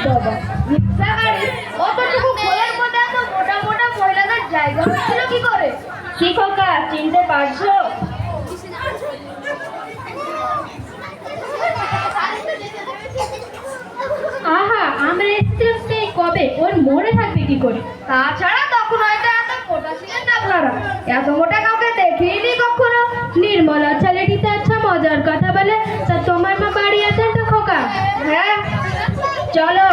বাবা, রিক্সা গাড়ি অতটুকু খোলের মধ্যে এত মোটা মোটা মহিলাদের জায়গা হচ্ছিল কি করে? কি খোকা, চিনতে পারছো? আহা, আমরা এসেছিলাম সেই কবে, ওর মনে থাকবে কি করে? তাছাড়া তখন হয়তো এত মোটা ছিলেন না আপনারা, এত মোটা কাউকে দেখিনি কখনো। নির্মলা ছেলেটিতে আচ্ছা মজার কথা বলে। তা তোমার মা বাড়ি আছেন তো খোকা? হ্যাঁ, চলো।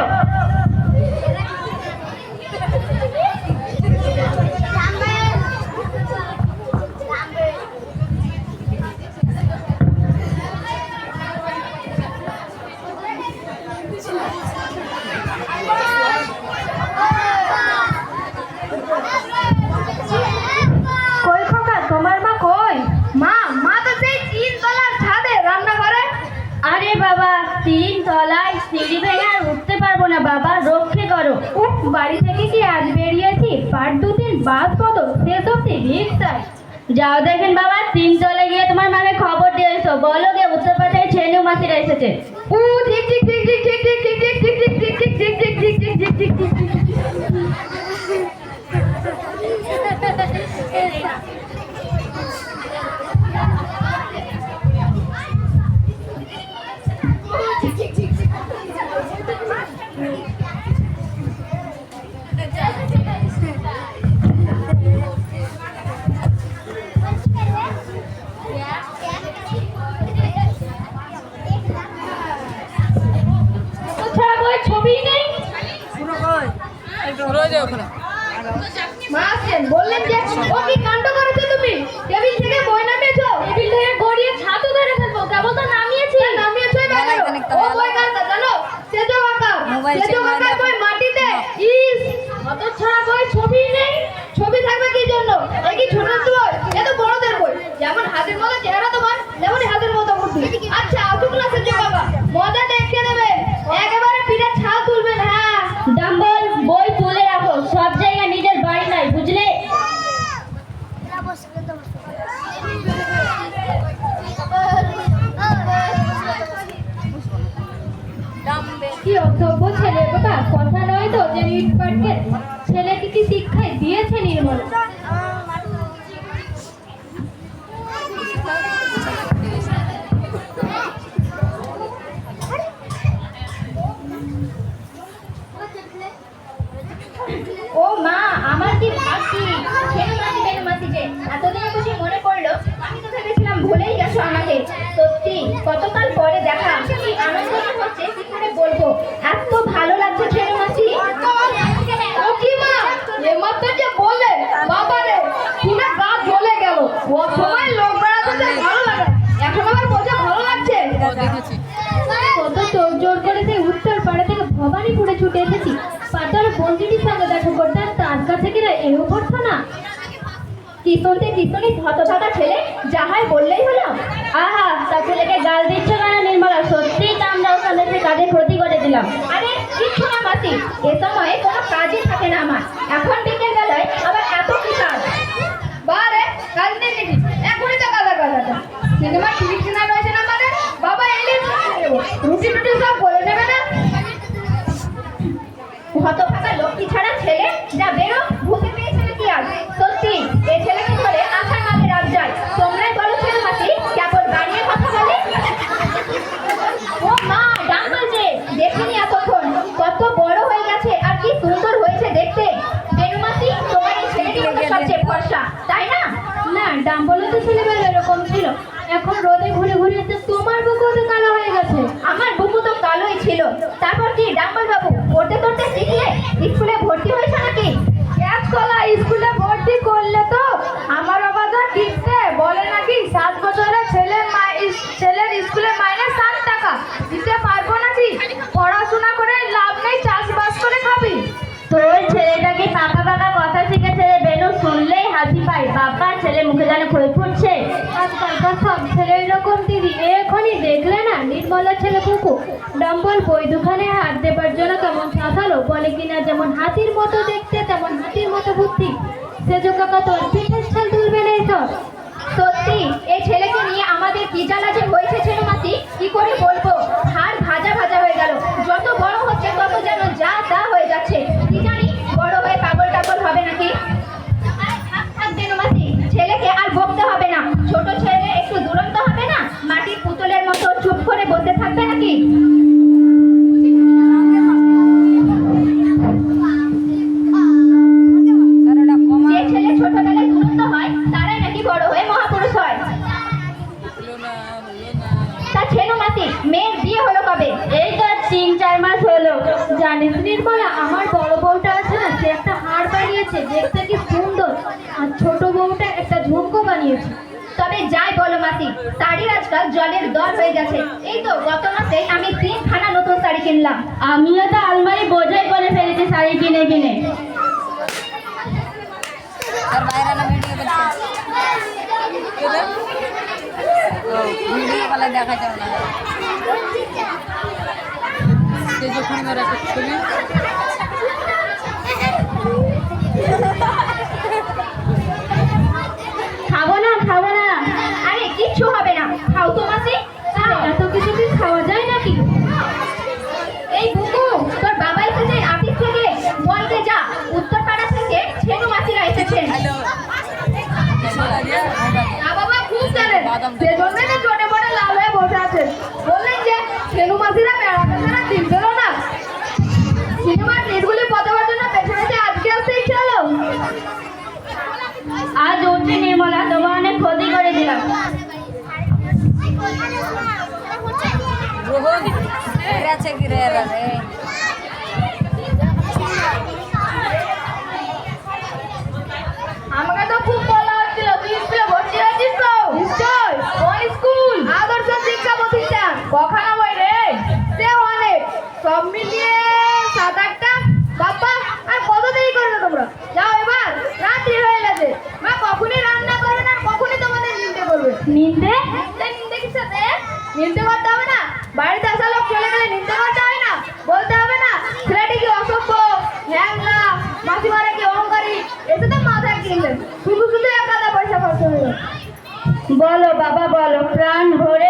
কই খোকা, তোমার মা কই? মা মা তো সেই 3 তলার ছাদে রান্নাঘরে। আরে বাবা, 3 তলায় সিঁড়ি ভেঙে আর উঠতে পারবো না বাবা, রক্ষে করো। উফ, বাড়ি থেকে কি আজ বেরিয়েছি, পার 2 দিন বাদ কত, সেসব রিক্সায়। যাও দেখেন বাবা, 3 তলায় গিয়ে তোমার মাকে খবর দিয়ে এসো, বলো গে উত্তরপাড়া থেকে ছেনু মাসিরা এসেছে। ও ঠিক ঠিক ঠিক ঠিক ঠিক ঠিক ঠিক ঠিক ঠিক ঠিক ঠিক ঠিক ঠিক ঠিক ঠিক ঠিক ঠিক ঠিক ঠিক। ছবি নেই। মা আসেন, বললেন যে ও কি কাণ্ড করেছো তুমি? টেবিল থেকে বই নামিয়েছো? টেবিল থেকে গড়িয়ে ছাতু ধরে ফেলবো, কেবল তো নামিয়েছি। নামিয়েছোই বা কেন? ও বই কার জানো? সেজো কাকা, সেজো কাকার বই মাটিতে। ইস, অত ছড়া বই, ছবি নেই। ছবি থাকবে কি জন্য? এই কি ছোটদের বই? এ তো বড়দের বই। যেমন হাতের মতো চেহারা তোমার, তেমনই হাতের মতো বুদ্ধি। আচ্ছা, আসুক না সেজো কাকা, মজা দেখে দেবেন, একেবারে পিঠে ছাল তুলবেন। হ্যাঁ, ডাম্বল, বই তুলে রাখো, সব জায়গায় নিজের বাড়ি নাই, বুঝলে? কি অসভ্য ছেলে বাবা, কথা নয় তো যে ইট পাটকে ছেলেকে কি শিক্ষায় দিয়েছে নির্মল? ও মা, আমার কি ভাগ্যি, ছেনু মাসি যে এতদিনে খুশি মনে পড়লো। আমি তো ভেবেছিলাম ভুলেই গেছো আমাকে। সত্যি কতকাল পরে দেখা, কি আনন্দ হচ্ছে কি করে বলবো। এত ভালো লাগছে ছেনু মাসি। ও কি মা, এমাত্র যে বলে বাবারে, শুনে গা জ্বলে গেল। ও সময় লোক বেড়াতে ভালো লাগে, এখন আবার বলছে ভালো লাগছে। কত তোর জোর করে সেই উত্তর পাড়া থেকে ভবানীপুরে ছুটে এসেছি পাতার বন্ধুটির সঙ্গে দেখা করতে, আর তার কাছে কিনা এও করতো না। কিশোরতে কিশোরী হতভাগা ছেলে, যাহাই বললেই হলো। আহা, তা ছেলেকে গাল দিচ্ছ কেন নির্মলা? সত্যিই তো আমরা ওখানে সে কাজে ক্ষতি করে দিলাম। আরে কিচ্ছু না মাসি, এ সময়ে কোনো কাজই থাকে না আমার। এখন বিকেল বেলায় আবার এত কি কাজ? বারে কাজ নেই নাকি? এখনই তো কাদা কাদাটা সিনেমা টিভি কিনা রয়েছে না আমাদের। বাবা এলে রুটি টুটি সব বলে নেবে না। হতভাগা লক্ষ্মী ছাড়া ছেলে, যা বেরো, ভূতে পেয়েছে নাকি আর? সত্যি এই ছেলেকে ধরে আশার মাঝে রাত যায়। তোমরাই বলো ছেলে মাসি, কেবল দাঁড়িয়ে কথা বলে। ও মা, ডাম্বল যে দেখিনি এতক্ষণ, কত বড় হয়ে গেছে আর কি সুন্দর হয়েছে দেখতে। বেনু মাসি, তোমার এই ছেলেটি হলো সবচেয়ে ভরসা, তাই না? না, ডাম্বলও তো ছেলেবেলা এরকম ছিল, এখন রোদে ঘুরে ঘুরে এসে তোমার বুকও তো কালো হয়ে গেছে। আমার বুকু তো কালোই ছিল। তারপর কি ডাম্বল বাবু, পড়তে পড়তে শিখলে স্কুলে ভর্তি হয়েছে নাকি? একতলা স্কুলে ভর্তি করলে তো আমার বাবা তো ঠিকছে বলে নাকি 7 বছরের ছেলের স্কুলে মাইনে 7 টাকা দিতে পারবো নাকি? পড়াশোনা করে লাভ নেই, চাষবাস করে খাবি। তোর ছেলেটা কি পাকা পাকা কথা শিখেছে বেনু? শুনলেই হাসি পায়। বাবা, ছেলে মুখে যেন খই ফুটছে। আজকালকার সব ছেলে এরকম দিদি, এখনই দেখলে না নির্মলার ছেলে কুকু। ডাম্বল বই দুখানে হাত দেবার জন্য কেমন সাঁতালো, বলে কিনা যেমন হাতির মতো দেখতে তেমন হাতির মতো বুদ্ধি। সেজো কাকা তোর পিঠের ছাল তুলবে না এসব। সত্যি এই ছেলেকে নিয়ে আমাদের কি জ্বালা যে হয়েছে ছেলে মাসি, কি করে বলবো। হাড় ভাজা ভাজা হয়ে গেল, যত বড় হচ্ছে তত যেন বসে থাকবে নাকি? যে ছেলে ছোটবেলায় দূরত্ব হয় তারাই নাকি বড় হয়ে মহাপুরুষ হয়। তা ছেনু মাসি, মেয়ের বিয়ে হলো কবে? এই তো 3-4 মাস হলো। জানিস নির্মলা, আমার বড় বউটা আছে না, সে একটা হার বানিয়েছে, দেখতে কি সুন্দর। আর ছোট বউটা একটা ঝুমকো বানিয়েছে। তবে যাই বলো মাসি, শাড়ির আজকাল জলের দর হয়ে গেছে। এই তো গত মাসে আমি 3খানা নতুন শাড়ি কিনলাম। আমিও তো আলমারি বোঝাই করে ফেলেছি শাড়ি কিনে কিনে। আর বাইরে না ভিডিও করছে ভিডিও वाला দেখা যাও না তেজপুরি মেরা ছবি খাবো না, খাবো না। আরে কিচ্ছু হবে না, খাও তো মাসি, খাও। এত কিছু কি খাওয়া যায় নাকি? এই বুকু, তোর বাবা এসেছে অফিস থেকে, বলতে যা উত্তরপাড়া থেকে ছেনু মাসিরা এসেছেন। হ্যালো না বাবা, খুব জানেন, সেজন্যই তো চটে পড়ে লাল হয়ে বসে আছেন। বললেন যে ছেনু মাসিরা বেড়াতে ছাড়া দিন পেল না। সিনেমার নেটগুলি পতাবার জন্য পেছনে পেছনে আজকে আসতে ইচ্ছে হলো। আজ উঠে নির্মলা, তোমার অনেক ক্ষতি করে দিলাম। রোহন আছে কি রে রে আমাকে তো খুব বলা হচ্ছিল তুই স্কুলে ভর্তি হয়েছিস তো? নিশ্চয়। কোন স্কুল? আদর্শ শিক্ষা প্রতিষ্ঠান। কখানা বই রে? সে অনেক, সব মিলিয়ে 7-8টা। বাবা, আর কত দেরি করবে তোমরা? যাও এবার, রাত্রি হয়ে গেছে। মা কখনই রান্না করবে না, কখনই তোমাদের নিন্দে করবে। নিন্দে? নিন্দে কি সাথে? নিন্দে করতে হবে না, বাড়িতে আসা লোক চলে গেলে নিন্দে করতে হবে না, বলতে হবে না ছেলেটি কি অসভ্য, হ্যাংলা, মাসিমারা কি অহংকারী, এতে তো মাথায় কিনলেন। শুধু শুধু 1000 পয়সা খরচ হয়ে গেল। বলো বাবা, বলো, প্রাণ ভরে